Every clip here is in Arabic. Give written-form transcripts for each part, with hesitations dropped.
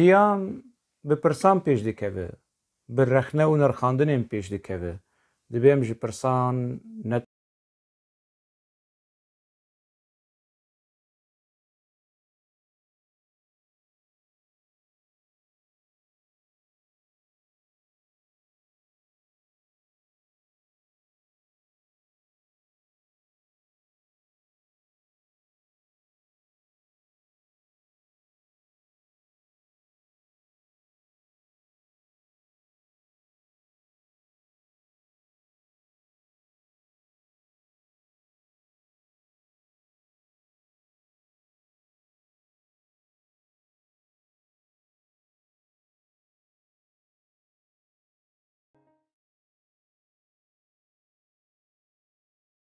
جیان bi pirsan pêş dikeve, bi rexne û nirxandinên pêş dikeve. Divê em ji pirsan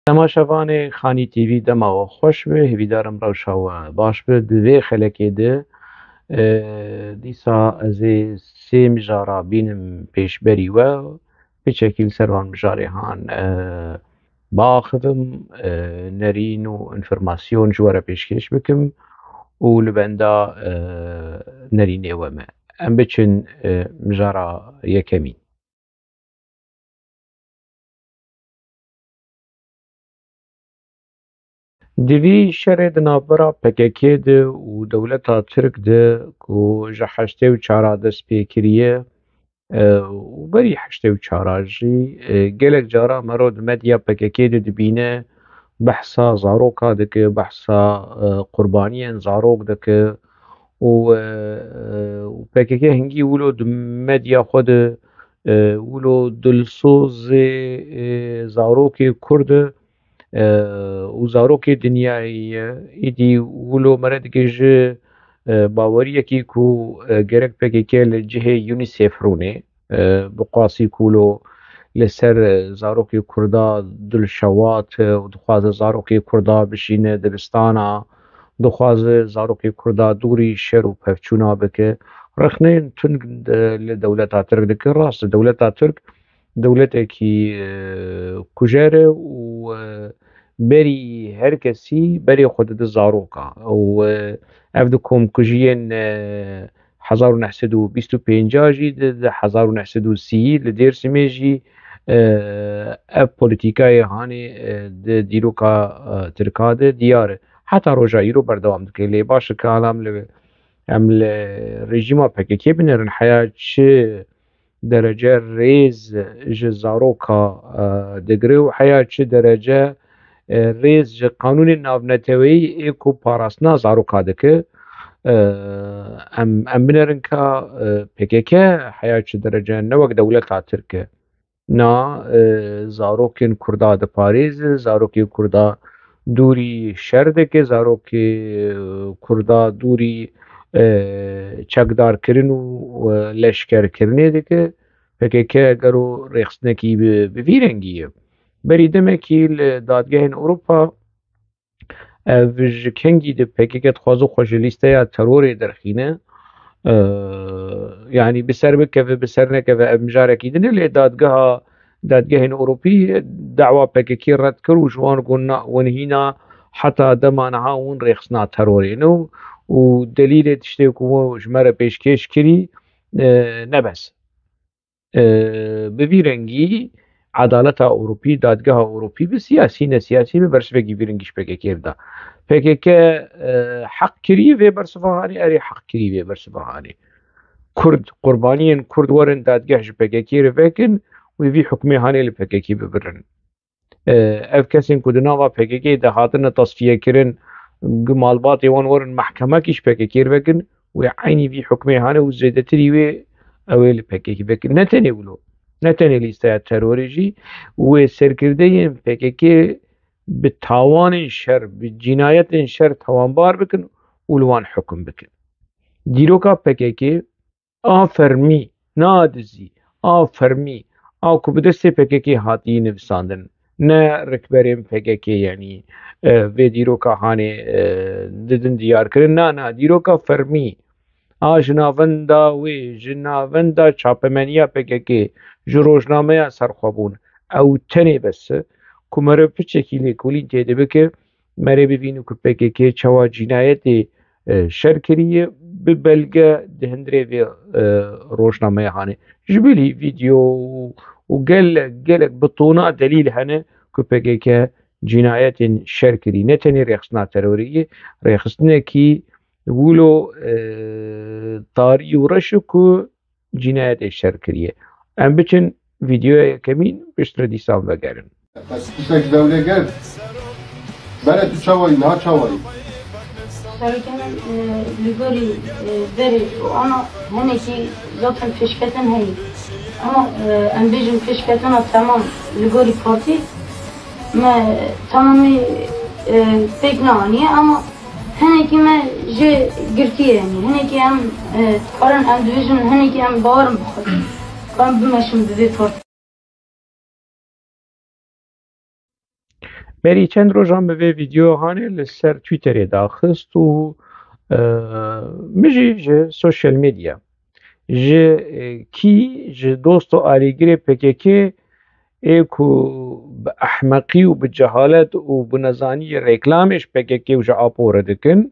Temaşevanê Xanî TV dema we xweş be, hêvîdarim rewşa we baş be. Di vê xelekê de dîsa ez ê sê mijara bînim pêşberî we, piçekî li ser van mijarê han biaxivim, nerîn û înformasyon ji we re pêşkêş bikim û li benda nerînê we me. Em biçin mijara yekemîn. Di vî şerê di navbera PKK de û dewleta Tirk de ku ji heştê û çara dest pê kiriye û berî heştê û çara jî gelek cara mero di medya PKK de dibîne behsa zaroka dike, behsa qurbaniyên zarok dike û PKK hingî wilo di medya xwe de wilo dilsozê zarokê Kurd e û zarokê dinyayî ye. Îdî wilo mere dike ji baweriyekî ku gerek PKK li cihê UNICEF rûne bi qasî ku wilo li ser zarokê Kurda dilşewate û dixwaze zarokê Kurda bişîne dibistana, dixwaze zarokê Kurda dûrî şer û pevçûna bike. Rexneyên tund li dewleta Tirk dike. Rast e dewleta Tirk dewletekî kujer e û berî her kesî berê xwe dide zaroka û ev di komkujiyên 1925 jî di 1930 li Dêrsimê jî ev polîtîkayê hanê di dîroka Tirka de diyar e. Heta roja îro berdewam dike. Lê baş e ka em li rejîma PKK binêrin heya çi derece rêz ji zaroka digire û heya çi derece rêz ji qanûnên navneteweyî ê ku parastina zaroka dike. Em binêrin ka PKK heya çi derece ne wek dewleta Tirk e. Na zarokên Kurda diparêze, zarokê Kurda dûrî şer dike, zarokê Kurda dûrî çekdarkirin û leşkerkirinê dike. PKK gero rêxistinekî bi vî rengî ye. Berî demekî li dadgehên Ewropa ev ji kengî de PKK dixwaze xwe ji lîsteya terorê derxîne. Yani bi ser bikeve bi ser nekeve ev mijarekî din e lê dadgehên Ewropî dewa PKK red kir û ji wan got na hûn hîna heta dema niha hûn rêxistina terorê ne û delîlê tiştê ku hûn ji me re pêşkêş kirî nebes. Bi vî rengî Adaleta Ewropî, dadgeha Ewropî bi siyasî nesiyasî bi bersivekî vî rengî ji PKK da. PKK heq kirî vê bersiva hanê, erê heq kirî vê bersiva hanê. Kurd, qurbaniyên Kurd werin dadgeh ji PKK re vekin wê vî hukmê hanê li PKK bibirin. Ev kesên ku di nava PKK de hatine tasfiyekirin malbatê wan werin mehkemekî ji PKK re vekin wê eynî vî hukmê hane û zêdetirî wê ew ê li PKK vekin. Ne tenê wilo, ne tenê lîsteya terorê jî wê serkirdeyên PKK bi tawanên şer, bi cinayetên şer tawanbar bikin û li wan hukm bikin. Dîroka PKK a fermî, nadizî, a fermî, a ku bi destê PKK hatiye nivîsandin. Ne rikberên PKK yanî vê dîroka hanê didin diyarkirin. Na dîroka fermî. A ji navenda wê, ji navenda çapemeniya PKK, ji rojnameya serxwebûn ew tenê bes e ku mere piçekî lêkolîn tê dibike mere bibînin ku PKK çawa cinayetê şer kiriye ببلغة دهندري في روشنامه هاني جبلي فيديو وقال لك بطونا دليل هنا كوبيكا جنايات شركري نتني ريخصنا ترورية ريخصنا كي ولو طاري ورشكو جنايات الشركرية ام بچن فيديو كمين بشتردي سام وقارن بس تشتك دولة قرد بلا تشاوي نا تشاوي شركة لقولي دري وأنا هنيكي زوجة فشكتن هي أما أنبيجن فشكتنا تمام لقولي بارتي ما تمامي تقنعني أما هنيكي ما جي قرتي يعني هنيكي أم قرن أندويجن هنيكي أم باورم بخط قام بمشم ببي بارتي بری چند روزان به ویدیو هانه لسر تویتر داخست و مجی جه سوشل میدیا جه کی جه دوستو آلیگری پکیکی ایکو به احمقی و به جهالت و به نزانی رکلامش پکیکی و جه آپوره دکن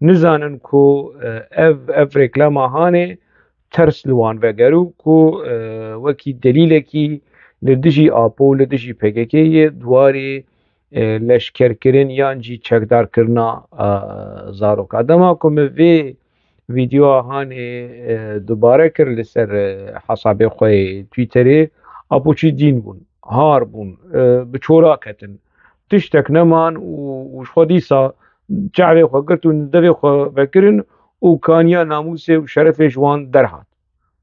نزانن کو اف رکلام هانه ترس لوان وگرو کو وکی دلیل کی لدجی آپو لدجی پکیکی دواری لشکرکردن یان جی چکدار کرنا زاروک آدما کو وی ویدیو هانه دوباره کر لسر حساب خوی تویتری اپو چی دین بون هار بون بچورا کتن تشتک نمان و خودیسا جعبه خو گرتون دوی خو بکرن و کانیا ناموس و شرف جوان درهات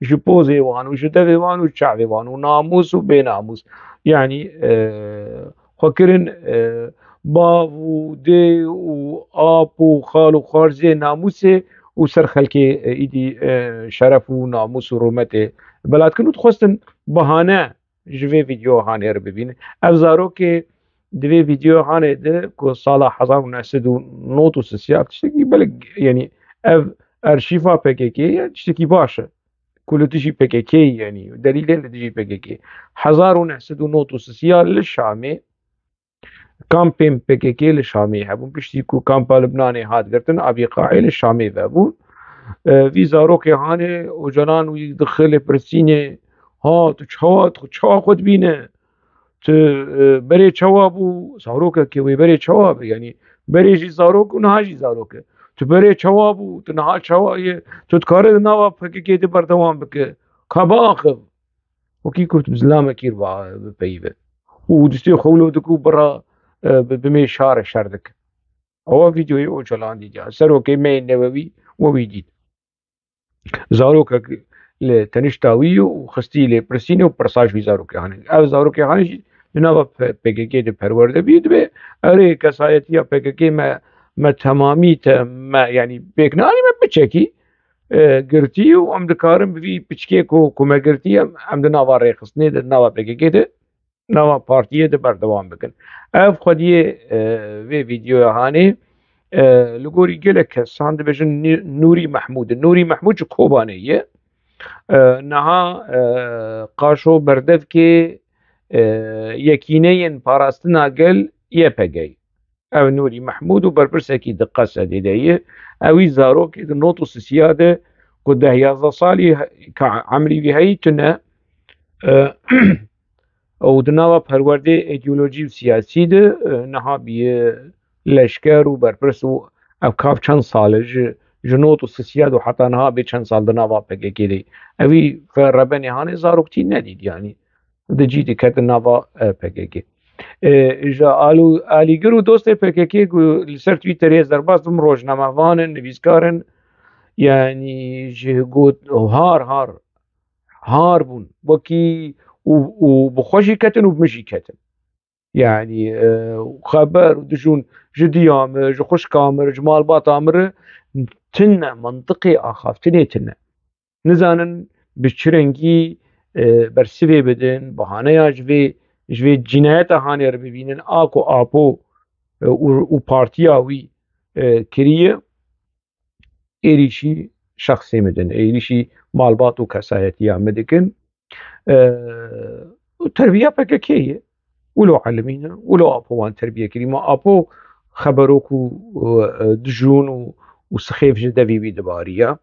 جو پوزي وان وجو دوي وان وشعبي وان وناموس وبناموس يعني فكرن باف ودي واب وخال وخارزي ناموسي وسر خلكي ايدي شرف وناموس ورمته بلاد كنو تخواستن بهانه جوي فيديو هانه رو ببين افزارو که دوی فيديو هانه ده كو سالا 1993 تشتكي بلق يعني اف ارشيفا PKK تشتكي باشه كل تجي PKK يعني دليل تجي PKK 1993 للشامي كامبين PKK للشامي هبون بشتي كو كامبا لبناني هاد قرتن ابي قاعي للشامي هبون في زاروكي هاني وجنان ويدخل برسيني ها تشوا خد بينه بري چوابو زاروكه كي وي بري چواب يعني بري جي زاروك ونهاجي زاروكه تو بري چوابو تو نها چوا تو تكار نوا PKK دي بردوام بك كباخ وكي كنت زلامه كير با بيبه ودستي خولو دكو برا بمي شردك هو فيديو يو جلان دي جا سروكي مين نووي وويديد زاروكه لتنشتاوي وخستي لي برسيني وبرساج في زاروكي هاني او زاروكي هاني جناب PKK دي پرورده بيد به اري كسايتيا PKK ما تمامي ما يعني بيكناني ما بچكي قرتي وعم دكارم بفي بچكي كو ما قرتي عم دناوا ريخصني دناوا PKK دي نوا بارتيه دي بردوام بكن اف خديه في فيديو هاني لقوري قلك ساند بجن نوري محمود جو كوبانيه نها قاشو بردفكي يكينين باراستنا قل يبقي او نوري محمود وبربرسكي دقة سديدية اوي زاروك نوتو سيادة قد هيا صالي كعمري بهاي تنا او دناوا پرورده ایدئولوژی و سیاسی ده نها بيه لشکر و برپرس و افکاف چند ساله جنوت و سیاد و حتی نها به چند سال دناوا PKK دي اوی فربني هاني زاروكتي نديد يعني ده جيدي كت ناوا PKK اجا آلیگر و دوست PKK لسر تویتر هزار باز دم روزنامه وانن نویسکارن يعني جه قوت هار بون وكي وبخوشي كتن وبمشي كتن يعني خبر ودجون جديام جخوش كامر جمال باطامر تنا منطقي اخاف تنا نزانن بشرنجي برسوي بدن بهانه جوي جنايت هاني رو ببینن آكو آپو و پارتياوي كريه ايريشي شخصي مدن ايريشي مالبات و كسايتيا مدكن تربية PKK ولو علمينا ولو أبوان تربية كريمة أبو خبروكو دجون وسخيف جدا في دبارية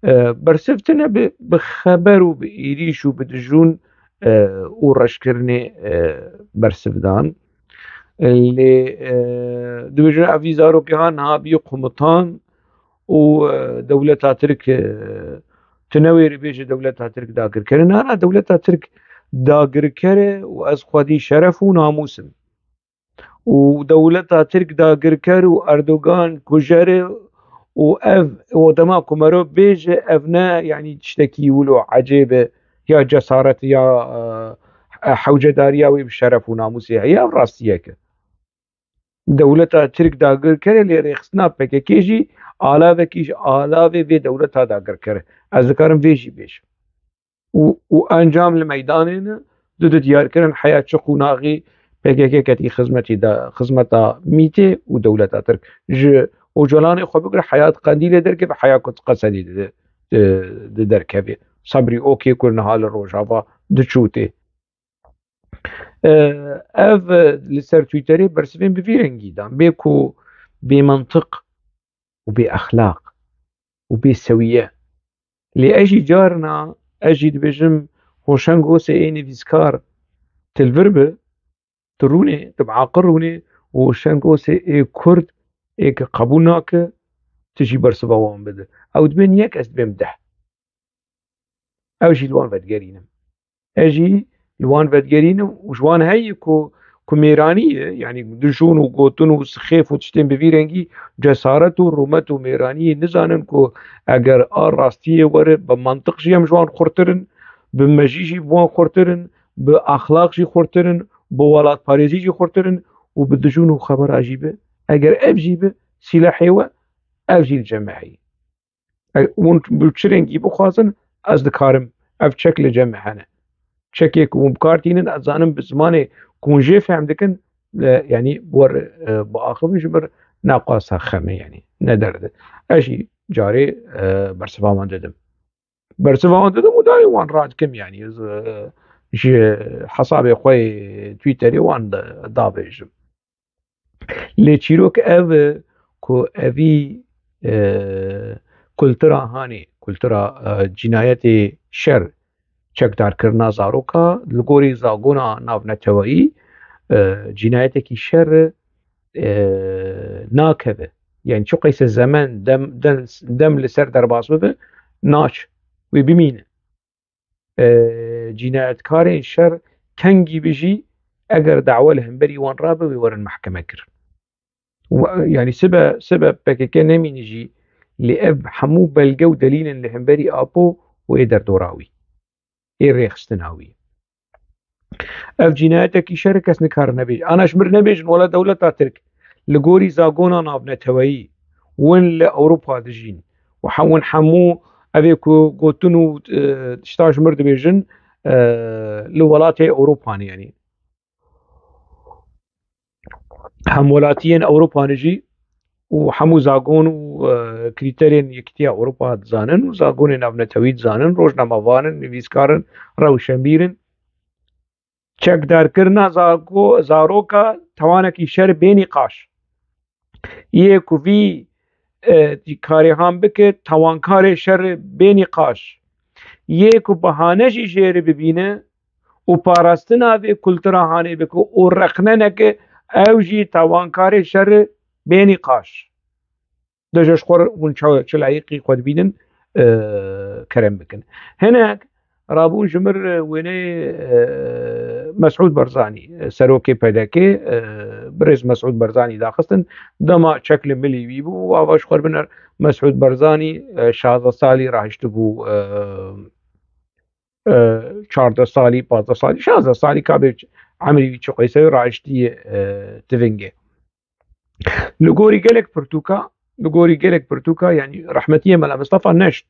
برسفتنا بخبر وبإيريش وبدجون ورشكرني برسفدان اللي دبجون أفيزارو كهان هابي قمطان ودولتها ترك تنوير بيج دولتها ترك داقر كرن أنا دولتها ترك داقر كره وأز خودي شرف وناموسم ودولتها ترك داقر كر وأردوغان كجره وأف ودما كمرو بيج أفنا يعني تشتكي ولو عجيبة يا جسارة يا حوجة داريا وبشرف وناموسي هي راستيك دولتها ترك داقر كره اللي ريخسنا بكيجي آلاوه كيش آلاوه في دولتها داقر كره از ذكرم فيجي بيش وانجام الميدانين دو ديار كرن حياة شقوناغي بكيكي كتي خزمتا ميتي ودولتها ترك وجلاني خو بقر حياة قنديلة دركه في حياة كنت قصدي دركه صبري اوكي كل نهال الروجابا دشوتي اف لسر تويتري برسفين بفيرنجي دام بيكو بمنطق وبأخلاق وبسوية لأجي جارنا أجي دبجم خوشنگو سيني فيسكار تلفربه تروني تبعاقروني وشنگو سي كرد ايك قبولناك تجي برسفاوان بده او دبن يك است بمدح او جي لوان فتقرينم اجي لوان فتقرينم وجوان هاي كو ميرانية يعني دجون وقوتون وسخيف وتشتين بفيرنجي جسارت ورومت وميرانية نزانن كو اگر راستية ور بمنطق جي هم جوان خورترن بمجي جي بوان خورترن بأخلاق جي خورترن بولاد باريزي جي خورترن وبدجون وخبر عجيبة اگر اف جيبه سلاحي و اف جي الجماعي ون بچرنگي بخوازن از دكارم اف شكل جمعنا شكيك ومبكارتين ازانم بزمان كونجي فهم دكن يعني ور باخر جبر ناقص خمه يعني ندرد اشي جاري برسفامان ددم وداي وان راد كم يعني جي حسابي خوي تويتري وان دابيج لي تشيروك اف كو افي كولترا هاني كولترا جنايتي شر چەکدار کرنا زاروکا لگوری زاگونا ناونەتەوەیی جینایەتێکی شەر ناکەوێ یعنی چ قەیسە زەمن دەم لەسەر دەرباز ببێ ناچ وێ بمینە جینایەتکارێن شەر کەنگی بژی ئەگەر داوا لە هەمبەری وان ڕابە وێ وەرن محکەمە کرد یعنی سبە پەکەکە نەمینیژی لێ ئەv هەموو بەلگە و دەلیلن لە هەمبەری ئاپۆ وێ دەردۆراوی ريخستناوي اف جنايتك شر كس نكار نبيج انا شمر نبيج ولا دولة ترك لغوري زاغونا نابنتوي وين لاوروبا دجين وحون حمو افيكو قوتنو تشتاش مرد بيجن لولاتي اوروباني يعني هم ولاتيين اوروبا نجي وحمو زاغون وكريتيرين يكتيا أوروبا زانن وزاغون نابنتويد زانن روجنا مافانن نویسکارن روشنبیرن چەکدار کرنا زاروکا توانکی شر بینی قاش یەکو وی کاریهان بکه توانکار شر بینی قاش یەکو بەهانەژی ژێرە ببینە و پاراستنا وێ کولترا هانێ بکە و ڕەخنەنەکە ئەو ژی توانکار شر بيني قاش دجاج خور ونشاو شلايقي قد بيدن كرم بكن هناك رابون جمر ويني مسعود برزاني سروكي بداكي برز مسعود برزاني داخستن دما شكل ملي بيبو واش خور بنر مسعود برزاني 16 سالي راح يشتبو 14 سالي 15 سالي 16 سالي كابي عمري شو قيسوي راح يشتي تفنجي لغوري جالك برتوكا يعني رحمتيه ملا مصطفى نشت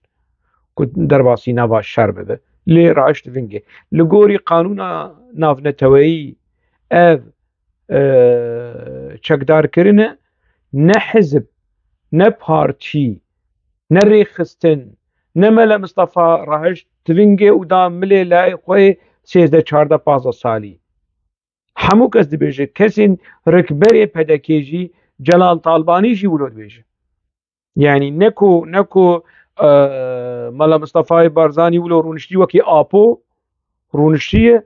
كنت درباسي نافا الشرب به لي راعشت فينجي لغوري قانونا نافنتوي اف چەکدار كرنا نحزب نبارتي نريخستن نملا مصطفى راعشت فينجي ودام ملي لاي خوي 13 14 15 سالي همو کس دبیجه کسین رکبری پدکیجی جلال طالبانی جی ولود بیجه يعني نكو مەلا مستەفای بارزانی ولۆ ڕوونشتی وەکی ئاپۆ ڕوونشتیە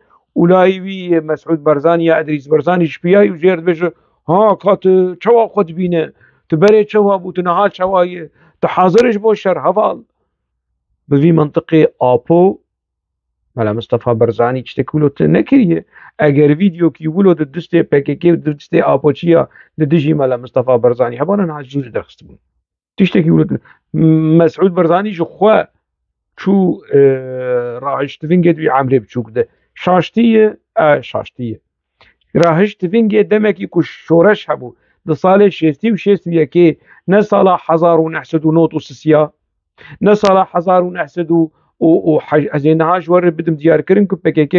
ولایوی مەسعود بەرزانی یا ئەدریس بەرزانی شپیایی و ژێر بێژە ها کات چەوا خۆت بینە تبەرێ چەوا بوو تنەها چەوایە تحاضرش بۆ شەر هەواڵ بڤی منطقی ئاپۆ مەلا مستەفا بەرزانی شتێک ولۆت نەکریە ئەگەر ڤیدیۆکی ولۆ دستێ پێکێکێ و دستێ ئاپۆچیە لە دژی مەلا مستەفا بەرزانی هەبانە ناجووری دەخست بوون تشتێکی ولۆت مەسعود بەرزانیش خوا چوو ڕاهشتڤنگێ دوی عەمرێ بچووک دە شاشتیە شاشتیە ڕاهشتڤنگێ دەمێکی کو شۆرەش هەبوو di salê şêstî û şêst û yekê ne sala hezar û neh sed û not û sisiya ne sala hezar û neh sed û ez ê niha ji we re bidim diyarkirin ku PKK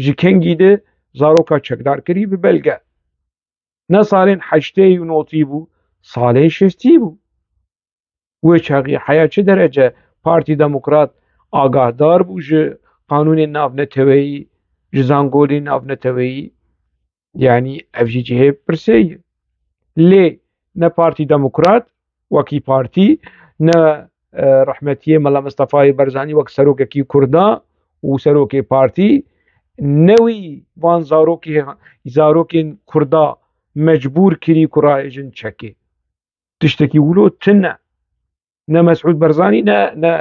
ji kengî de zaroka çekdar kirî bi belge ne salên heştê û notî bû salên şêstî bû wê çaxî heya çi derece Partî Demokrat agahdar bû ji qanûnên navneteweyî ji zangolên navneteweyî yanî ev jî cihê pirsê ye lê ne Partî Demokrat wekî partî ne rehmetiyê Mela Mustefayê Berzanî wek serokekî Kurda û serokê partî ne wî van zarokên Kurda mecbûr kirî ku rahêjin çekê tiştekî wilo tune ne Mesûd Berzanî ne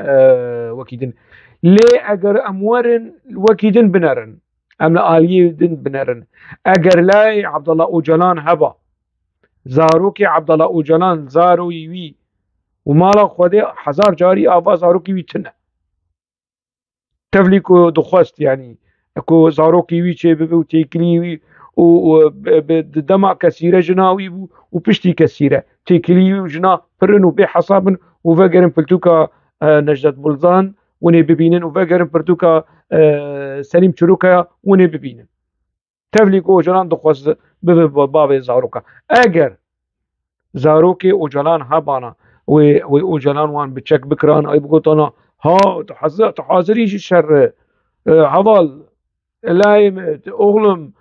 wekî din lê eger em werin wekî din binerin em li aliyê din binerin eger layê Abdullah Öcalan heba zarokê Abdullah Öcalan zaroyî wî û mala Xwedê hezar carî ava zarokî wî tune tevlî ku dixwest yanî ku zarokî wî çêbibe û têkiliyê wî û di dema kesîre jina wî bû û piştî kesîre têkiliyê wî jina pirin û bêhesa bin û vegerin pirtûka Necdet Buldan hûnê bibînin û vegerin pirtûka Selîm Çîrokaya hûnê bibînin tevlî ku Öcalan dixwest bibe bavê zaroka eger zarokê Öcalan hebana wê Öcalan wan bi çek bikiran ay bigotana ha tu hazirî ji şer heval layê me oxlim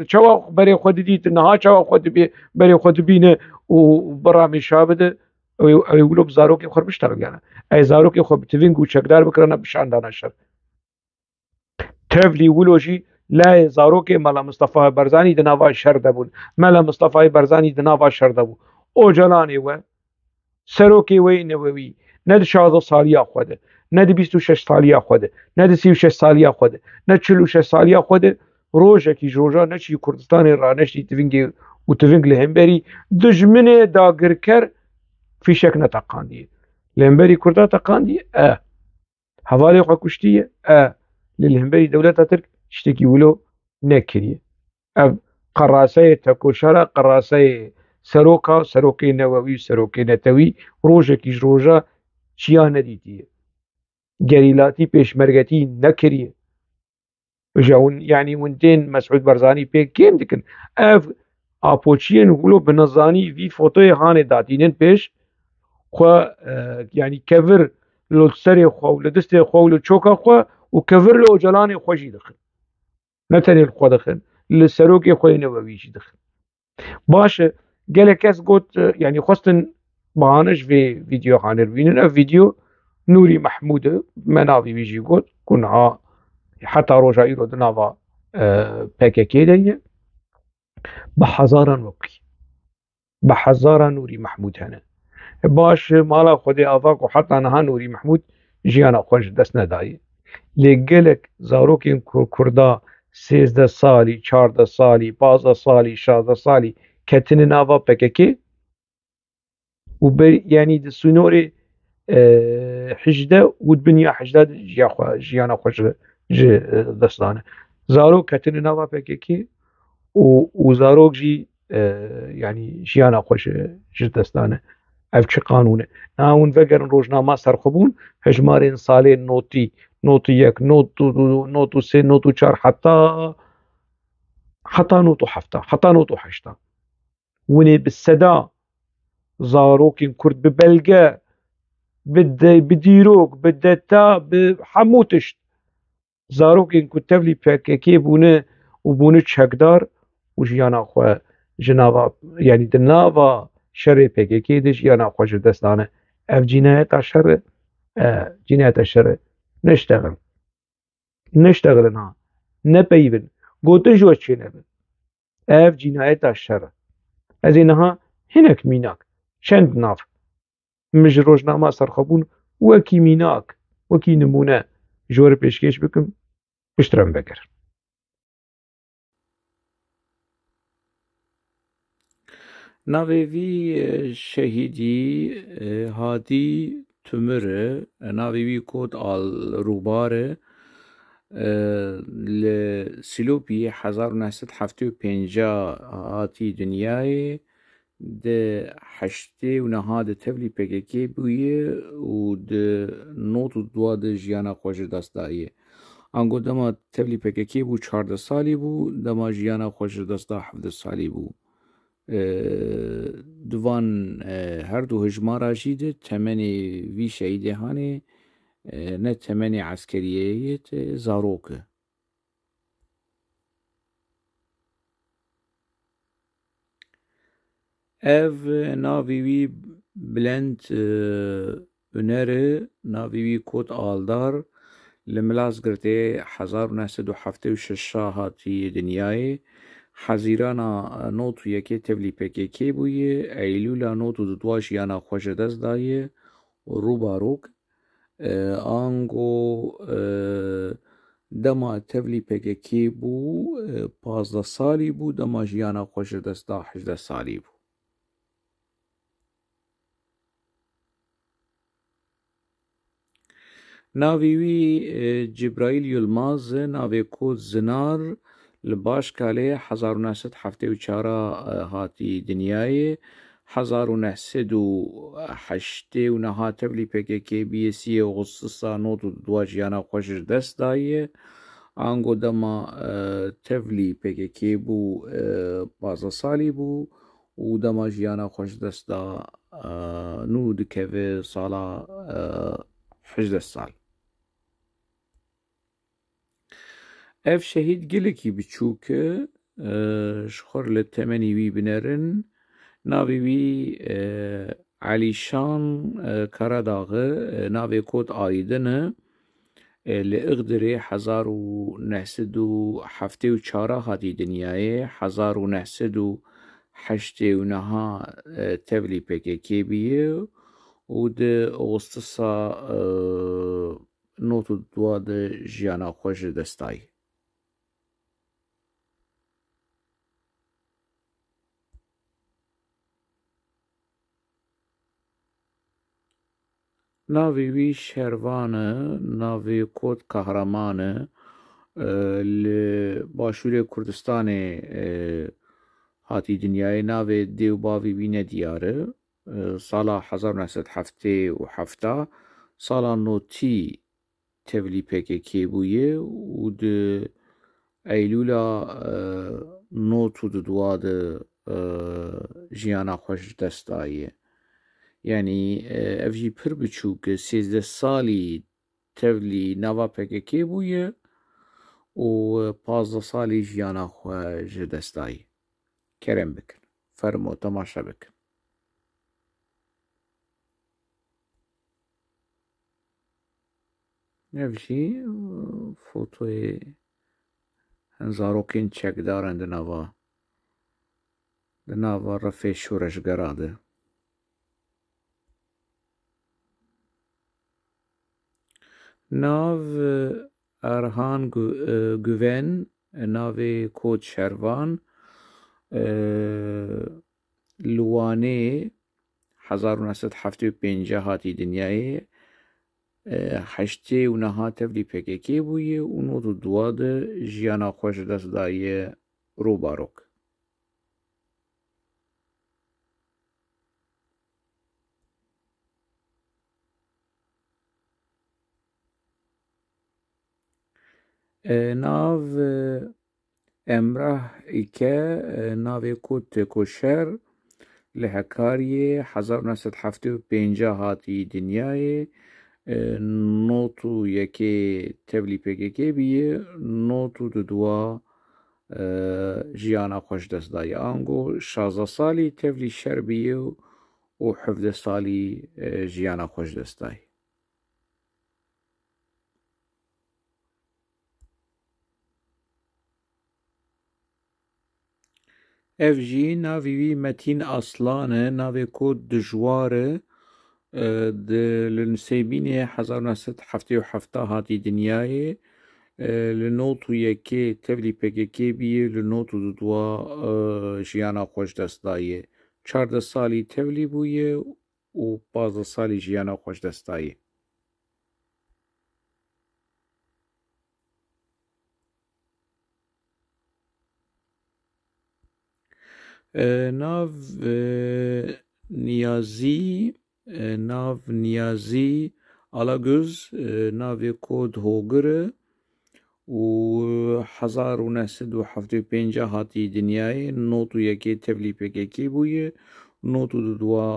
çawa berê xwe didî tu niha çawa xwe dibê berê xwe dibîne û bira mêşa bide ew wilo bi zarokê xwe biştevgene ez zarokê xwe bi tivîng û çekdar bikirane bişandana şer tevlî wilo jî layê zarokê Mela Mustefayê Berzanî di nava şer de bûn Mela Mustefayê Berzanî di nava şer de bû Öcalanê we serokê wê newewî ne di 16 saliya xwe de ne di 26 saliya xwe de ne di 36 saliya xwe de ne 46 saliya xwe de rojekî ji roja neçî Kurdistanê raneştî tivingê û tiving li hemberî dijminê dagirker fîşek neteqandiye li hemberî Kurda teqandiye hevalê xwe kuştiye li hemberî dewleta Tirk tiştekî wilo nekiriye ev qeraseyê tekoşera qeraseyê seroka serokê newewî serokê netewî rojekî ji roja çiya nedîtiye gerîlatî pêşmergetî nekiriye yanî hûn tên Mesûd Berzanî pêk kêm dikin ev apoçiyên wilo bi nizanî vî fotoyê hanê datînin pêş xwe yanî kevir li serê xwe û li distê xwe û li çoka xwe û kevir li Öcalanê xwe jî dixin ne tenê li xwe dixin li serokê xwe newewî jî dixin baş e gelek kes got yanî xwestin bahane ji vê vîdyoxanê re bînin ev vîdyo Nûrî Mehmûd e me navê wî jî got ku niha heta roja îro di nava PKK de ye bi hezaran wekî bi hezaran Nûrî Mehmûd hene baş mala Xwedê ava ku heta niha Nûrî Mehmûd jiyana xwe ji dest nedaye lê gelek zarokên Kurda 13 salî 14 salî 15 salî 16 salî ketine nava PKK û yanî di sînorê 18 û dibin ya 18 jiyana xwe ji dest dane zarok ketine nava PKK û zarok jî yanî jiyana xwe ji dest dane ev çi qanûn e niha hûn vegerin rojnama serxwebûn hejmarên salên notî notû yek notû sê notû çar heta notû hefta heta notû heşta hûnê bi seda zarokên Kurd bi belge bi dîrok bi deta bi hemû tişt zarokên ku tevlî PKK bûne û bûne çekdar û jiyana xwe ji nava yanî di nava şerê PKK de jiyana xwe ji dest dane اف جنايات الشر جنايات الشر نشتغل ها نبيبن قوت جو تشينبن اف جنايات الشر از اینها هنک میناک چند ناف مج روزنامه سرخبون وکی میناک وکی نمونه جور پیشکش بکم بشترم بگر ناوی وی شهیدی هادی تمره ناوی وی کود آل روباره لسلوبی 1975 هاتی دنیای ده حشته و نهاد تبلی پککی بویه و ده نوت و دوا ده جیانا خوش دست دایه انگو دما تبلی پککی بو 14 سالی بو دما جیانا خوش دست دا 17 سالی بو دوان هر دو هجمارا جیده تمنی وی شهیده هانه نه تمنی عسکریت زاروکه ev navê wî bilend Önere navê wî kot Aldar li Milazgirtê 1976 hatiye dinyayê hezîrana not û yekê tevlî PKK bûye Eylûla not û dudwa jiyana xwe ji dest daye rûbarok ango dema tevlî PKK bû 15 salî bû dema jiyana xwe ji dest da 18 salî bû navê wî Cibraîl Yılmaz navê kod Zinar li Başkalê 1974 hatî dinyayê 1980 niha tevlî PKK biyesiyê Ağustosa not û dua jiyana xwe ji dest daye ango dema tevlî PKK bû 15 salî bû û dema jiyana xwe ji dest da nû dikeve sala 18 sal ev şehîd gelekî biçûk e ji xwe li temenî wî binerin navê wî Elîşan Karadağê navê kod Aîdin e li Iğdirê 1974 hatî dinyayê 1989 tevlî PKK bûye û di Ağustosa not û dua de jiyana xwe ji dest daye navê wî Şervan e navê kod Kahraman e li Başûrê Kurdistanê hatî dinyayê navê dê û bavê wî ne diyar e sala 1977 sala notî tevlî PKK bûye û di Eylûla not û dudwa de jiyana xwe ji dest daye yanî ev jî pir biçûk e 13 salî tevlî nava PKK bûye û 15 salî jiyana xwe ji dest daye kerem bikin fermo temaşe bikin ev jî fotoyê hin zarokên çekdaran di nava refê şoreşgera de nav Erhan Güven navê kod Şervan li Wanê 1975 hatî dinyayê heştê û niha tevlî PKK bûye û not û dua de jiyana xwe ji dest daye rûbarok nav Emrah İke navê kod Tekoşer li Hekariyê 1975 hatî dinyayê not û yekê tevlî PKK bûye not û dudwa jiyana xwe ji dest daye ango 16 salî tevlî şer bûye و 17 سالی ژیانە خۆش دەستای. ev jî navê wî Metin Aslan e, navê ku dijwar e, li Nûsêbînê 1977 hatî dinyayê, li not û yekê tevlî PKK bîye, li not û dudwa jiyana xweş dest daye. 14 salî tevlî bûye û 15 salî jiyana xweş dest daye. Nav Niyazî Alagöz navê kod Hogir e û 1975 hatî dinyayê, not û yekê tevlî PKK bûye, not û dudwa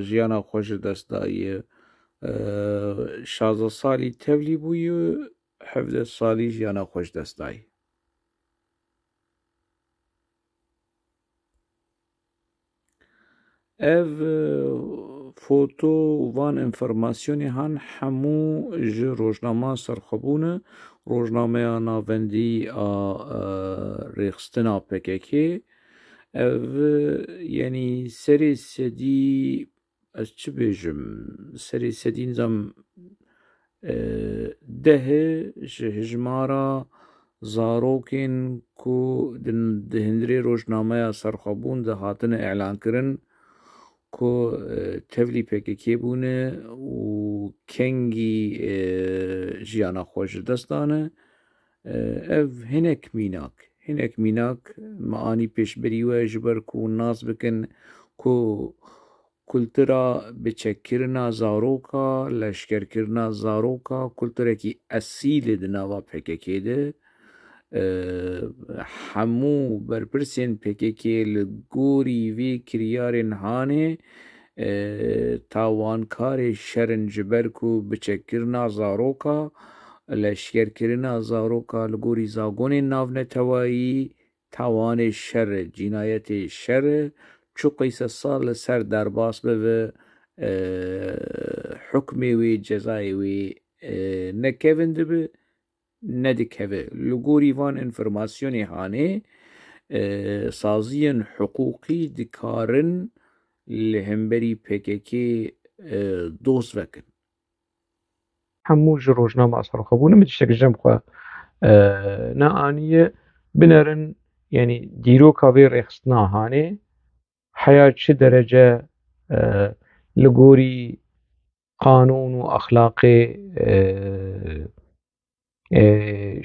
jiyana xweş dest daye. 16 salî tevlî bûye, 17 salî jiyana xweş dest daye. Ev foto û van enformasyonê han hemû ji rojnama serxwebûn e, rojnameya navendî a rêxistina PKK. Ev yenî serê sedî, ez çi bêjim, serê sedî nizam 10 ji hejmara zarokên ku di hindirê rojnameya serxwebûn de hatine elankirin ku tevlî PKK bûne û kengî jiyana xwe ji dest dane. Ev hinek mînak me anî pêşberî we ji ber ku nas bikin ku kultura biçekkirina zaroka, leşkerkirina zaroka kulturekî esîlê di nava PKK de. Hemû berpirsên PKK li gorî vê kiryarên hanê tawankarê şerin ji ber ku biçekkirina zaroka, leşkerkirina zaroka li gorî zagonên navnetewayî tawanê şer e, cinayetê şer e, çi qîse sal li ser derbas bibe, hukmê wê cezayê wê nekevin dibe nedikeve. Li gorî van enformasyonê hanê saziyên hiqûqî dikarin li hemberî PKK dost vekin. hemû ji rojnama serxwebûn min tiştek jem xwe neaniye binerin, yenî dîroka vê rêxistina hanê heya çi derece li gorî qanûn û axlaqê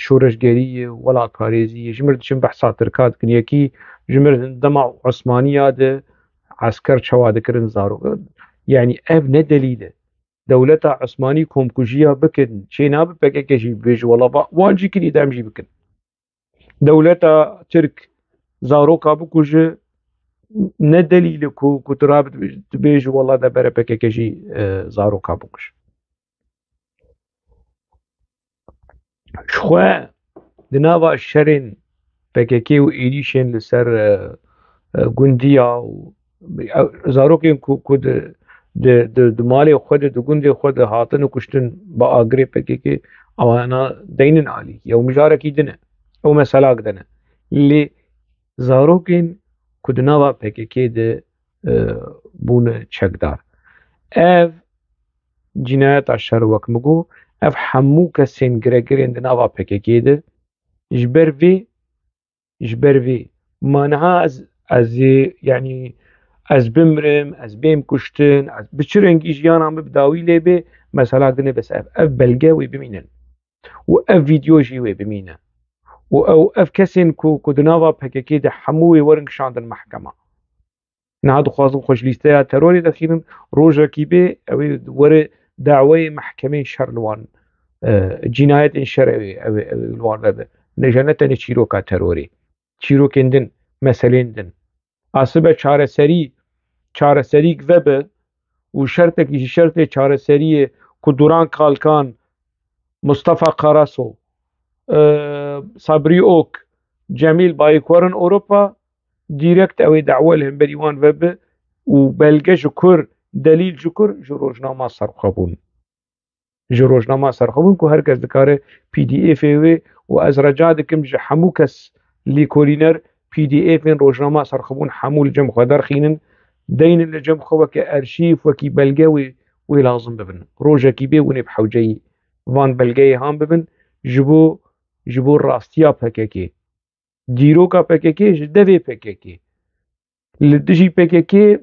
şoreşgeriyê û welatparêziyê ji mir diçin behsa tirka dikin. Yekî ji mir dema Osmaniya de esker çawa dikirin zarok, yenî ev ne delîl e. Dewleta Osmanî komkujiya bikin, çê nabe PKK jî bêje wela wan jî kirî dem jî bikin. Dewleta Tirk zaroka bikuje, ne delîl e ku tu rabe dibêje wela debere PKK jî zaroka bikuje. Ji xwe di nava şerên PKK û êrîşên li ser gundiya û zarokên ku di malê xwe de di gundê xwe de hatine kuştin bi agirê PKK ewana deynin alî, ew mijarekî din e, ew meselak din e. Lê zarokên ku di nava PKK de bûne çekdar. Ev cinayeta şer wek min got, ev hemû kesên giregirên di nava PKK de ji ber vê maniha ez yenî ez bimrim, ez bêm kuştin, bi çi rengî jiyana min bi dawî lê bê meselak din e, bes ev belge wê bimînin û ev vîdyo jî wê bimîne û ev kesên ku di nava PKK de hemû wê werin kişandin mehkema. Niha dixwazin xweşlîsteya terorê dixînin, rojekî bê ew ê were daweyê mehkemeyên şer li wan, cinayetên şer ew li wan vebe. Neje ne tenê çîroka terorê, çîrokên din, meselên din. Asibe çareserîk vebe û şertekî ji şertê çareseriyê ku Duran Kalkan, Mustafa Karaso, Sabri Ok, Cemîl Bayî werin Ewropa, dîrekt ew ê dewê li hemberî wan vebe و بلگه جکر دلیل جکر جو روزنامه سرخبون جو روزنامه سرخبون که هر کس دکاره پی دی ایف و از رجا دکم جو همو کس لیکولینر پی دی ایف روزنامه سرخبون همو لجم خودر خینن دین لجم خواه که ارشیف وکی بلگه وی لازم ببن روژه کی بی ونی بحوجهی وان بلگه هم ببن جبو راستیا پککی دیروکا پککی جدوی پککی لدجی پککی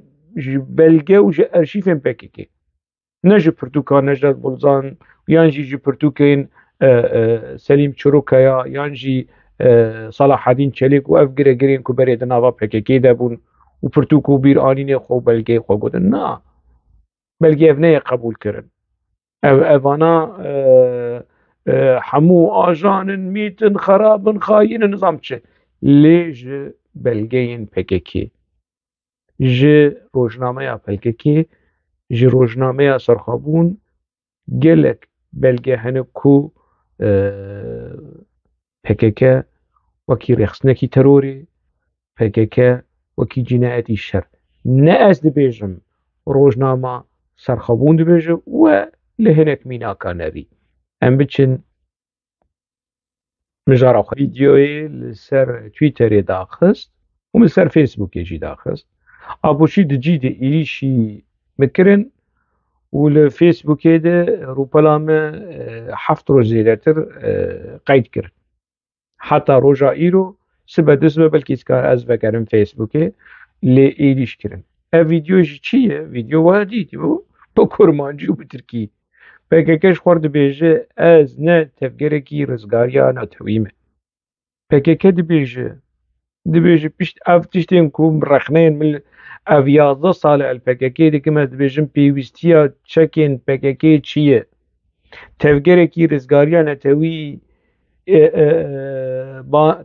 بلگه و جه ارشیفن پککی نه جه پرتوکا نجات بلزان یان جه پرتوکین سلیم چروکایا یان جه صلاح الدین چلیک و اف گره گرین که برید ناوا پککی دبون و پرتوکو بیر آنین خو بلگه خو گودن نه بلگه افنه قبول کرن اوانا همو آجانن میتن خرابن خاین نظام چه لیج بلگین پککی جه روزنامه یا پککی جه روزنامه یا سرخابون گلک بلگه هنه کو پککه وکی رخصنکی تروری پککه وکی جنایتی شر نه از دبیجم روزنامه سرخابون دبیجم و لهنک میناکا نبی ام بچن مجارا ویدیوی لسر تویتری داخست و لسر فیسبوکی جی داخست ابوشی دجی ده ایلیشی مکرن و لفیسبوکی ده روپلام 7 روز زیادتر قید کرد حتی روژا ایرو سبه دسمه بلکه اسکار از بکرم فیسبوکی لی ایلیش کرن ویدیوش چیه؟ ویدیو وادی با کرمانجی و بترکی پککش خورد بیجه از نه تفگرکی رزگاریا نتویمه پککه دبیجه پیشت اف تشتین کوم رخنین من اف 11 سال الپککه دیکم از دبیجم پیوستیا چکین پککه چیه تفگرکی رزگاریا نتوی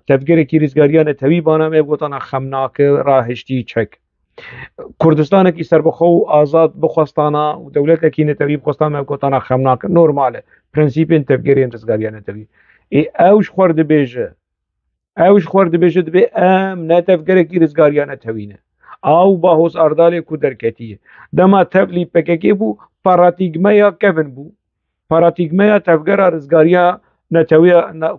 تفگرکی رزگاریا نتوی بانامه بگوتانا خمناک راهشتی چک کردستان کی سربخو آزاد بخواستانا و دولت کی نتوی بخواستانا بگوتانا خمناک نورماله پرنسیپین تفگرین رزگاریا نتوی اوش خورد بیجه دبی ام نتفگرکی رزگاریا نتوینه او باهوس اردال کو درکتیه دما تبلی پککی بو پاراتیگمیا کفن بو پاراتیگمیا تفگر رزگاریا نتوی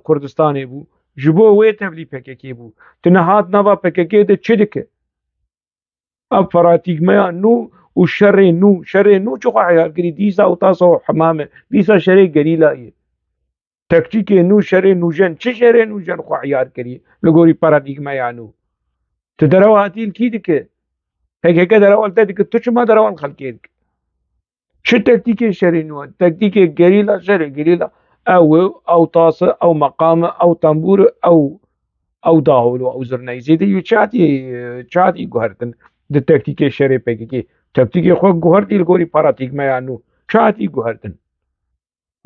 کردستانی بو جبو وی تبلی پککی بو تنهات نوا پککی ده چه دکه اب پاراتیگمیا نو و شر نو چو عیار گری دیسا و تاسو حمامه دیسا شر گریلایه تکتیک نو شر نو جن چه شر نو جن خو عیار کری لګوري پارادایګما نو ته درو هاتیل کی دکه هغه درو ولته دکه ته چې ما درو خلک چه تکتیک شر نو تکتیک گریلا شر گریلا او طاس او مقام او تنبور او داول او زرنیزه دی چاتی ګهرتن د تکتیک شر پکې تکتیک خو ګهرتیل ګوري پارادایګما نو چاتی ګهرتن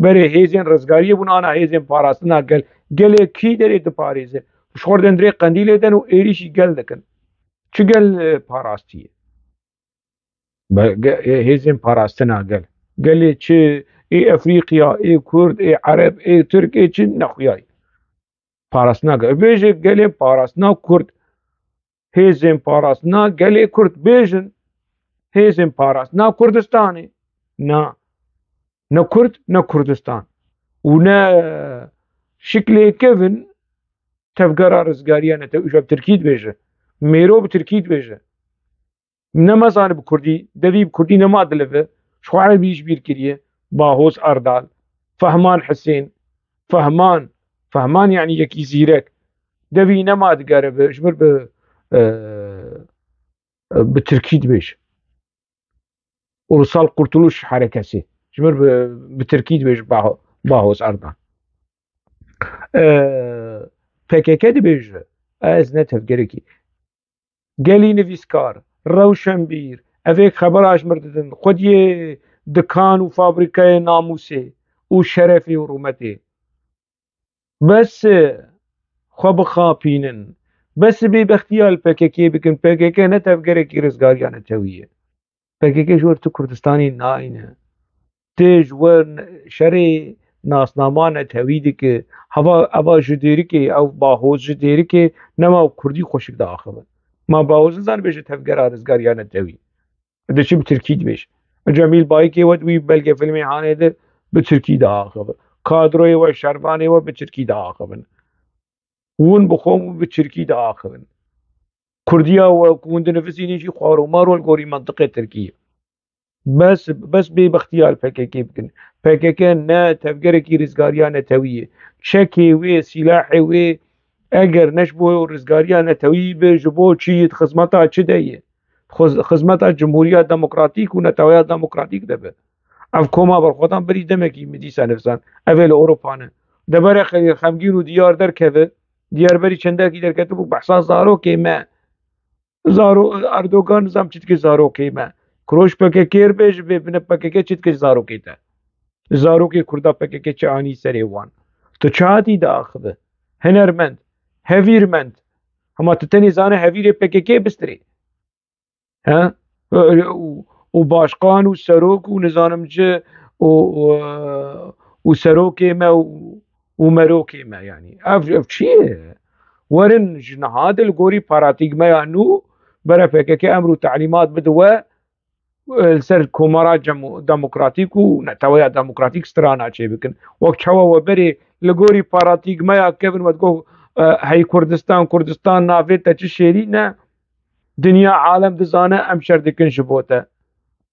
بره هیزن رزگاری بونانا هیزن پاراستنا گل کی داری ده پاریزه شوردن دری قندیل دن و ایریشی گل دکن چه گل پاراستیه هیزن پاراستنا گل چه ای افریقیا ای کرد ای عرب ای ترک ای چه نخویای پاراستنا بیجه گل پاراستنا کرد هیزن پاراستنا گل کرد بیجن هیزن پاراستنا کردستانی نه کرد نه کردستان و نه شکل کفن تفگرا رزگاریا نه تو ترکید بیجه میرو بترکید بیجه نه مزانه بکردی دوی بکردی نما دلفه شو عربیش بیر کریه باهوس اردال فهمان حسین فهمان یعنی یکی زیرک دوی نما دگاره شمر بترکید بیجه ورسال قرطلوش حرکسی شمر بترکید بیش باهوس اردان پککه دی بیجه از نتفگره کی گلی نویسکار روشنبیر اوک خبراش مرددن خود یه دکان و فابریکه ناموسه و شرفی و رومته بس خواب خاپینن بس بی بختیال پککه بکن پککه نتفگره کی رزگاریا نتویه پککه جور تو کردستانی ناینه تیج و شری ناسنامان تویدی که هوا جدیری که او باهوز جدیری که نما کردی خوشک دا آخبن ما باهوز زن بشه تفگر آرزگاریان توی دشي بتركي دبيش جميل بايكي ودوي بلقى فيلمي هاني ده بتركي دا آخر كادروي وشرباني وبتركي دا آخر ون بخوم بتركي دا آخر كرديا وكوند نفسي نيجي خوارو مارو الغوري منطقة تركيا بس باختيار PKK بكن PKK نا تفكر كي رزقاريا نتويه شكي وي سلاحي وي اگر نشبو رزقاريا نتويه بجبو چيت خزمتا چه ديه خزمتا جمهورية ديمقراطيك ونتويا ديمقراطيك دبه اف كوما برخوتان بري دمكي مديسا نفسان اول اوروبانه دبر خليل خمگين و ديار در كذا ديار بري چندكي در كتبو بحثا زارو كيما زارو اردوغان نظام چتك زارو كيما كروش PKK بيج ببن PKK چتك زارو كيتا زارو كي كردا PKK چاني سريوان تو چاهتي دا اخذ هنرمند هفيرمند هما تتني زانه هفير PKK بستري ها وباشقان وسروك ونظامج وسروكي ما ومروكي ما يعني اف شيء ورن جنهاد الغوري باراتيغما يعني برا PKK امر تعليمات بدوا السر كومارا ديمقراطيك ونتويا ديمقراطيك سترانا شي بكن وقت شوا وبري الغوري باراتيغما كيفن وتقول هاي كردستان نافيتا تشيرينا دنيا عالم دزانه ام شردكن شبوته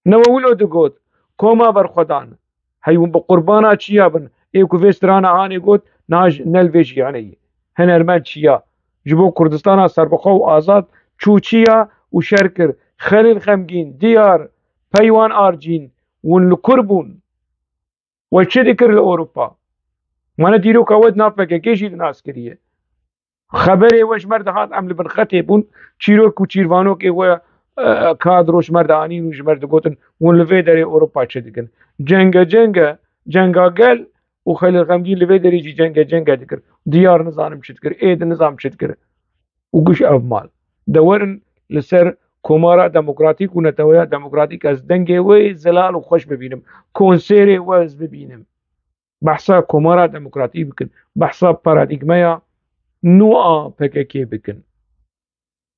نوولو دقوت كوما برخدان هيون بقربانا چيا بن ايكو فيسترانا هاني قوت ناج نلفيش يعني هنرمن چيا جبو كردستانا سربخو آزاد چوچيا وشركر خليل خمگين ديار بيوان آرجين ون لكربون وشدكر لأوروبا وانا ديرو كود نافك كيشي الناس كريه خبري وش مرد هات عمل بن خطيبون چيروك و چيروانو كي هو كادروش مرد آنين وش مرد قوتن ون لفي داري أوروبا چدكن جنگا قل وخليل خمگين لفي داري جي جنگا دكر ديار نظام شدكر ايد نظام شدكر وقش أفمال دورن لسر كومارا ديمقراطيك ونتويا ديمقراطيك از دنگي وي زلال وخوش ببينم كونسيري وز ببينم بحثا كومارا ديمقراطيك بكن بحثا باراديغمايا نوع PKK بكن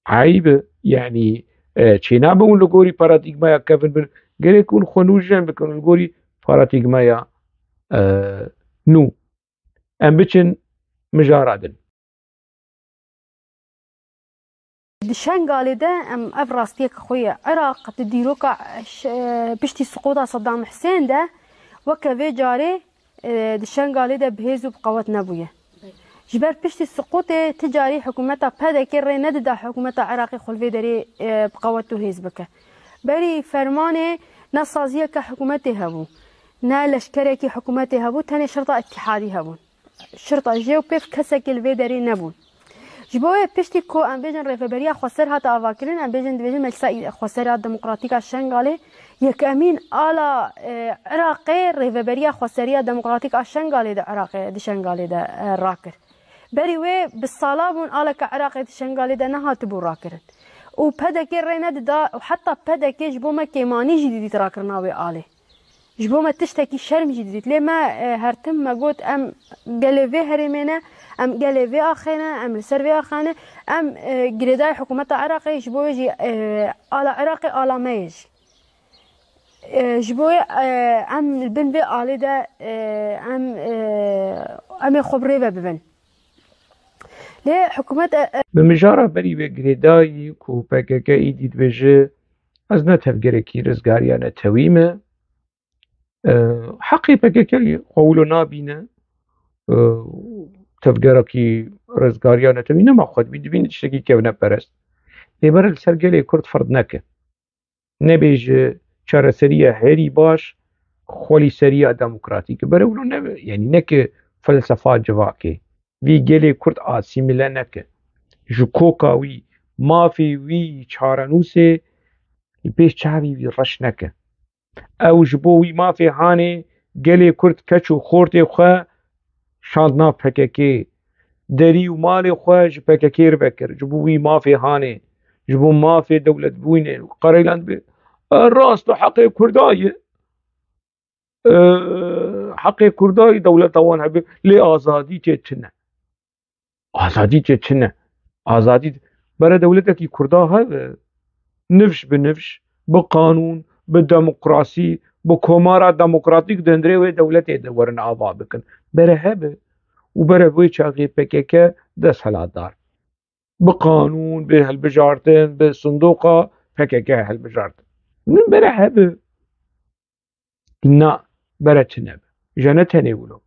عيب يعني چينا بون لغوري باراديغمايا كفن بن غير كون خنوجن بكن لغوري باراديغمايا نو ام بچن مجارادن دشنگالی ده ام افراستیه که خویه عراق تدیرو که پشتی سقوط صدام حسین ده وکوی جاری دشنگالی ده بهیز و بقوت نبویه جبر پشتی سقوط تجاری حکومت PKK ری ندیده حکومت عراقی خلوی داری بقوت و هیز بکه بری فرمان نسازیه که حکومتی هبو نه لشکره که حکومتی هبو تنی شرطه اتحادی هبون شرطه جیو پیف کسی که لوی داری نبون جبوه پشتی کو ام بیجن ریفبریا خسر هات آواکرین ام بیجن دیویجن مجلس خسر دموکراتیک شنگاله یک امین آلا عراقی ریفبریا خسریا دموکراتیک شنگاله ده عراقی دشنگاله ده راکر بری وی بالصلابون آلا که عراقی دشنگاله ده نهات بو راکرن و PKK ريند دا وحتى PKK جبو ما كيماني جديد راكر ناوي آله جبو ما تشتكي شرم جديد ليه ما هرتم ما قلت ام قلبي هرمينا ام قلبي اخينا ام السرفي اخانا ام قريداي حكومة عراقي جبو يجي على عراقي على ما يجي جبو ام البن بي آله دا ام خبري ببن ليه حكومة بمجارة بري بقريداي كو PKK ايديد بجي از نتفقري كي رزقاريا نتويمه حقي PKK قولو نابينه تفقركي رزقاريا نتوينه ما خود بيدبين تشتكي كيف نبرست لبر السرقالي كرد فرض نكه نبيج چاره سرية هيري باش خولي سرية ديمقراطيك برولو يعني نك فلسفات جواكي وی گلی کرد آسیمیله نکه جو کوکا وی مافی وی چارنوسه پیش چاوی وی رش نکه او جبو وی مافی هانه گلی کرد کچو خورت خواه شاندنا PKK دری و مال خواه جو PKK رو بکر جبو وی مافی هانه جبو مافی دولت بوینه قريلان به راست و حق کردای حق کردای دولت اوان هبه لی آزادی چه چنه آزادی چه چنه آزادی برای دولت کی کردا ها نفش به نفش بقانون بديمقراسي بكومارا ديمقراطيك دندري و دولتي دورن آبا بكن برهبه وبره بوي چاقي PKK دس هلادار بقانون بهالبجارتين بصندوقة PKK هالبجارتين من برهبه نا برتنب جنتني ولو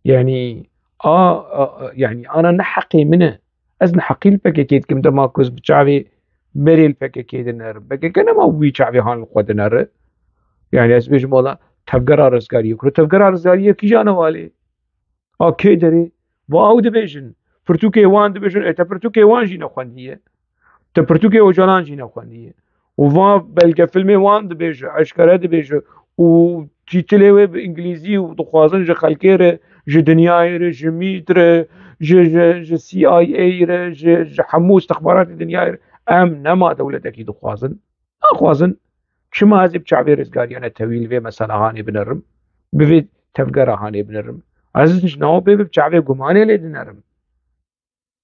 يعني يعني انا نحقي منه ازن حقي البكيكيت كم دماكوز بشعبي بري البكيكيت النار بكيك انا ما وي شعبي هان القوة النار يعني اسبيج مولا تفقر رزقاريه كرو تفقر رزقاريه كي جانا والي كي دري واو ديفيجن برتوكي وان ديفيجن اتا برتوكي وان جينا خوانديه تبرتوكي وجلان جينا خوانديه وفا بلقى فيلمي وان دبيج اشكره دبيج و تيتلوي بانجليزي ودخوازن جو خلكيره جو دنيايره جو ميتره جو CIA جو حمو استخبارات الدنيا ام نما دولتك دخوازن اخوازن شما هذي بشعبي رزقاري انا تويل في مثلا هاني بنرم بفي تفقر هاني بنرم عزيز ناو بشعبي قماني لي دنرم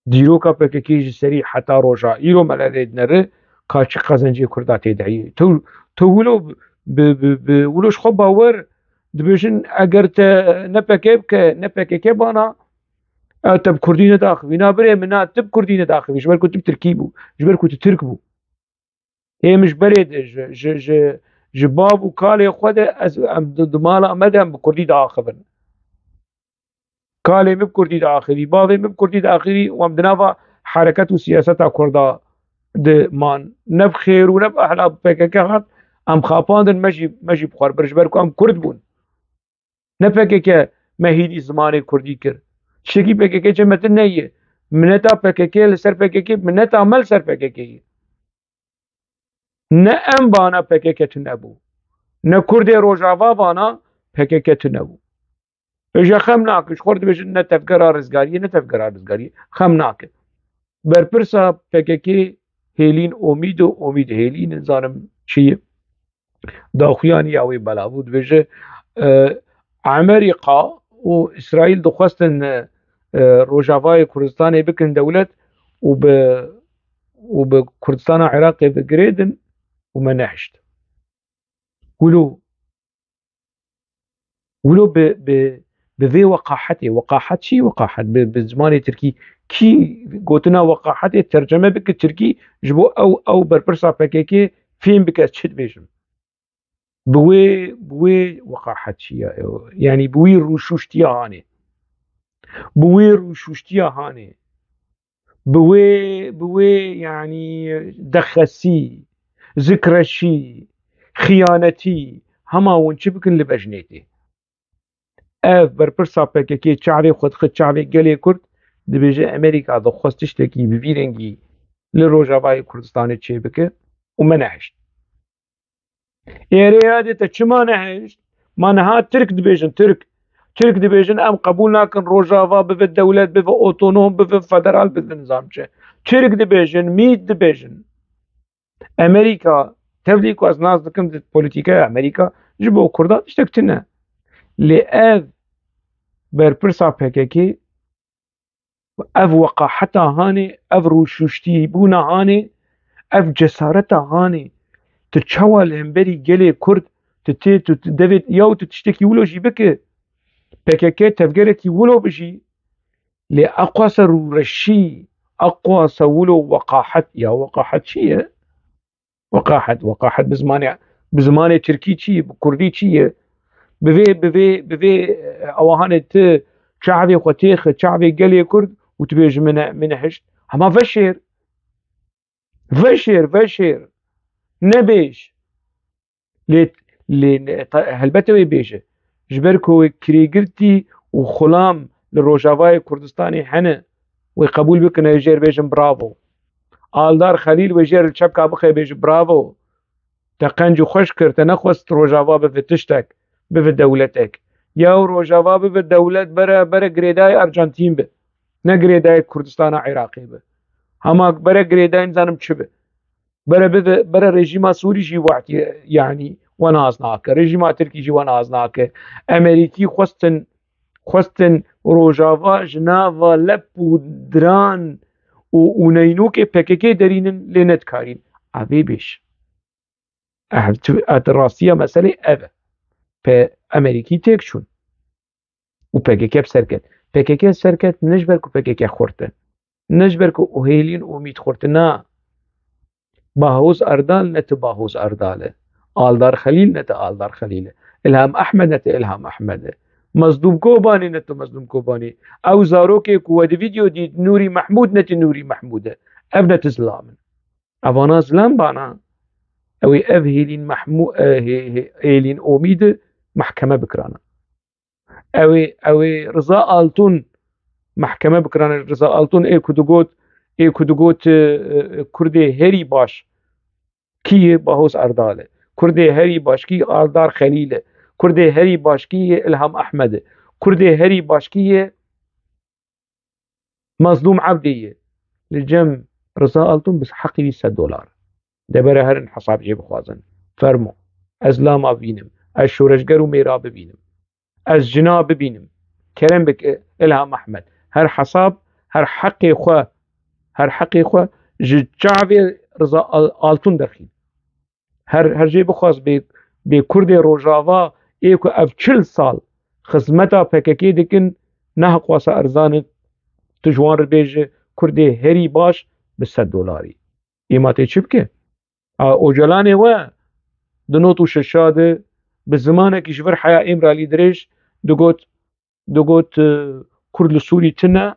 دیروکا پکیج سری حتی روجا ایرو ملاده نره کاچ قزنجی کرداتی دعی تو ولوش خب باور دبیشن اگر ت نپکیب بانا تب کردین داخل وینا بره منا تب کردین داخل جبر کو تب ترکیبو جبر کو ترکبو هي مش بريد جباب وكالي خود از دمالا امدهم بكردي داخل كالي مبكردي داخلي بابي مبكردي داخلي ومدنافا حركات وسياسات كردا مان نب خير ونب احلى بككات ام خاباندن ماشي بخار برجبركو ام كرد بون نبكك مهيدي زماني كردي كر شكي بكك جمت نيه منتا بكك لسر بكك منتا عمل سر بكك نه ام بانا PKK تنبو نه کرد روجاوا بانا PKK تنبو اجا خم ناکش خورد بجن نه تفکر رزگاری نه تفکر رزگاری خم ناکه برپرسا PKK هیلین امید هیلین نظارم چیه داخویانی اوی بلابود بجه امریکا و اسرائیل دخواستن روجاوای کردستان بکن دولت و به کردستان عراق بگریدن وما نحشت ولو بذي وقاحت شي وقاحت بزماني تركي كي قوتنا وقاحت ترجمة بك التركي جبو او بربرسا PKK فين بك تشد بيجم بوي وقاحت شي يعني بوي روشوشتيا هاني بوي يعني دخسي ذكرشي خيانتي هما ونشي بكن لبجنيتي اف برپرسا PKK شعبي خود شعبي قلي كرد دبيجي امريكا دخواستش تكي ببيرنجي لروجاواي كردستان تشي بك وما نحشت ايريادي تشما نحشت ما نها ترك دبيجن ترك دبيجن ام قبول لكن روجافا بفي الدولات بفي اوتونوم بفي فدرال بفي نظام ترك دبيجن ميت دبيجن امريكا تبليكو از ناس دكم بوليتيكا امريكا جبو كردان اشتكتنا لأف برپرسا PKK اف وقاحتا هاني اف روشوشتي بونا هاني اف جسارتا هاني تتشوى الهمبري قلي كرد تدفت يو تشتكي ولو جي بك PKK تفقرتي ولو بجي لأقوى رشي اقوى ولو وقاحت يا وقاحت شي وقاحت بزماني تركي شي بكردي شي بفي اوهان ت شعبي قتيخ شعبي قلي كرد وتبيج من حشت اما فشير نبيش هلبتوي بيشه جبركو كريغرتي وخلام للروجافاي كردستاني حنا ويقبول بكنا يجير بيجن برافو آلدار خليل ويجير الشبكة بخي بيج برافو تقنجو خشكر تنخوست روجافا بفتشتك بفي دولتك يا روجافا بفي دولت برا جريداي ارجنتين به نه جريداي كردستان عراقي به هما برا جريداي نزانم تشبه برا رژيما سوري جي وقتي يعني ونازناك رژيما تركي جي ونازناك امريكي خستن روجافا جنافا لب ودران ونينوك PKK درينن لنت كارين عبي بيش الراسية مسألة أبا أمريكي تكشون و PKK بسركت PKK سركت نجبركو PKK خورته نجبركو أهيلين وميت خورته نا باهوز أردال نت باهوز أرداله آلدار خليل نت آلدار خليله إلهام أحمد نت إلهام أحمد مظلوم كوباني نت مظلوم كوباني أو زاروكي كواد فيديو دي نوري محمود نت نوري محمود أبنة زلام أفانا زلام بانا أو هيلين محمود هيلين أوميد محكمة بكرانا أو رضا آلتون محكمة بكرانا رضا آلتون اي كدوغوت كردي هري باش كي باهوز أرداله كردي هري باش كي آلدار خليله كردي هري باش كي إلهام أحمد كردي هري باش كي مظلوم عبدية لجم رضا آلتون بس حقي $100 دبره هرن حساب جيب خوازن فرمو از لاما ببینم از شورشگر و میرا ببینم از جنا ببینم کرم بك إلهام أحمد هر حساب هر حقي خو جعبي رضا آلتون درخين هر جي بخواز بكرد روجاوا ايكو اف 40 سال خدمتا PKK دكن نه قواسا ارزان تجوان ربيج كردي هري باش $100 ايماتي چبكه اوجلاني و دنوتو ششاده بزمانه كيشفر حياة امرالي دريش دقوت كرد لسوري تنا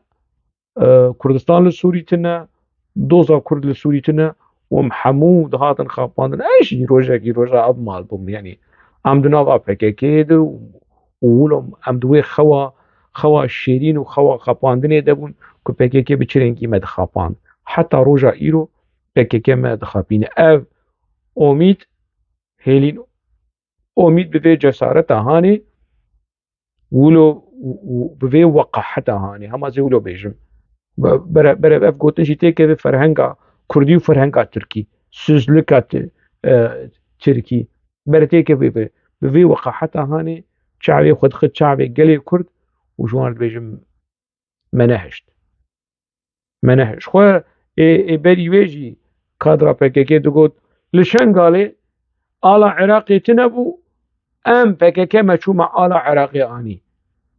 كردستان لسوري تنا دوزا كرد لسوري تنا ومحمود هاتن خاباندن ايش روجا اب مال بوم يعني ام دناوا PKK دو وولم ام دوي خوا شيرين وخوا خاباندن دبون كو PKK بچرنگي مد خاباند حتى روجا ايرو PKK مد خابين اف امید هيلين امید بفي جسارة هاني ولو بفي وقحتا هاني هما زي ولو بيجم برا اف قوتن جيتي كيف فرهنگا كردي وفرهنگا تركي سوزلكات تركي برتي كيف بفي وقحتا هاني شعبي خد شعبي قلي كرد وجوان بيجم منهشت خو بري ويجي كادرا PKK دقوت لشنغالي آلا عراقي تنبو ام PKK مچو مع آلا عراقي آني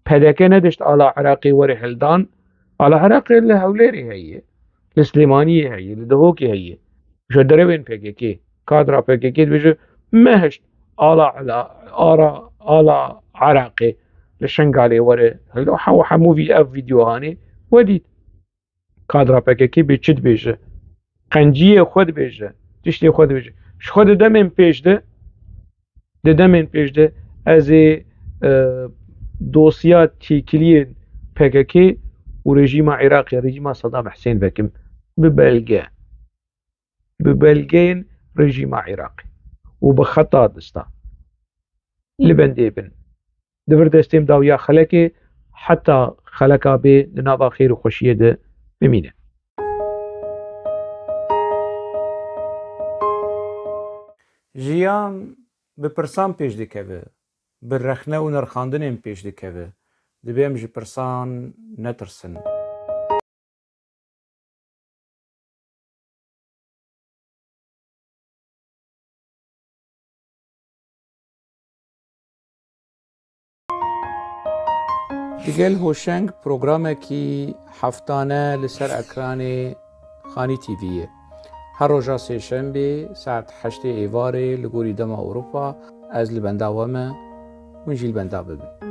PKK ندشت آلا عراقي وري هلدان آلا عراقي اللي هوليري هي السليمانية هي الدهوكي هي شو دربين PKK كادرا PKK بيجو مهشت آلا عراقي لشنغالي وري هلدان حمو في اف فيديو هاني وديت كادرا PKK بيچد بيجو قنجية خود بيجو تشتي خود بيجو خود دمين پیش ده از دوسیات تیکلین PKK و رژیم عراقی رژیم صدام حسين بكم ببلغين رژیم عراقي وبخطا دستا لبنديبن دفر دستيم داويا خلقي حتى خلقا بي لنابا خير وخوشيه ده بمينه ژیان bi pirsan pêş dikeve, bi rexne û nirxandinên pêş dikeve, divê em ji pirsan netirsin. Digel hoşeng programekî heftane li ser ekranê Xanî TV'ye. Her roja sêşembê saet 8 êvarê li gorî dema Ewropa ez li benda we me hûn jî li benda bibin.